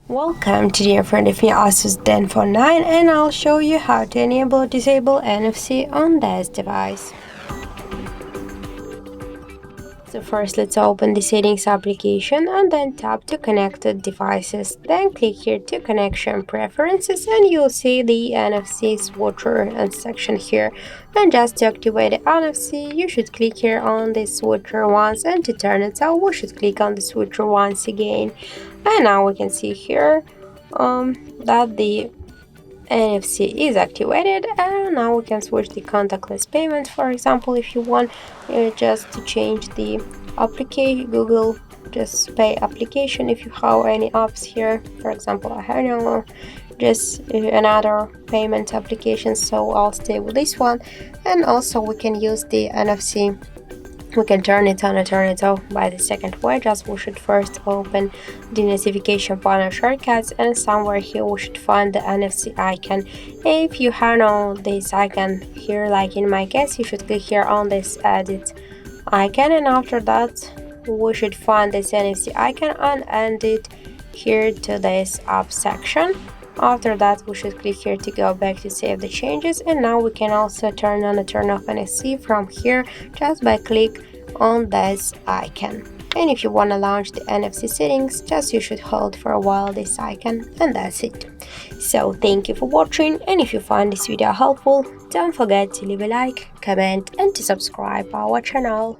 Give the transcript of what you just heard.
Welcome to the in front of me ASUS Zenfone 9, and I'll show you how to enable or disable NFC on this device. So first let's open the settings application and then tap to connected devices. Then click here to connection preferences and you'll see the NFC switcher and section here. And just to activate the NFC, you should click here on the switcher once, and to turn it off, we should click on the switcher once again. And now we can see here that the NFC is activated, and now we can switch the contactless payment. For example, if you want just to change the application, Google Just Pay application, if you have any apps here, for example, I have no just another payment application, so I'll stay with this one. And also we can use the NFC. We can turn it on and turn it off by the second way. Just we should first open the notification panel shortcuts, and somewhere here we should find the NFC icon. If you have no this icon here, like in my case, you should click here on this edit icon, and after that we should find this NFC icon and add it here to this app section. After that we should click here to go back to save the changes, and now we can also turn on the Turn Off NFC from here just by click on this icon. And if you want to launch the NFC settings, just you should hold for a while this icon, and that's it. So thank you for watching, and if you find this video helpful, don't forget to leave a like, comment and to subscribe our channel.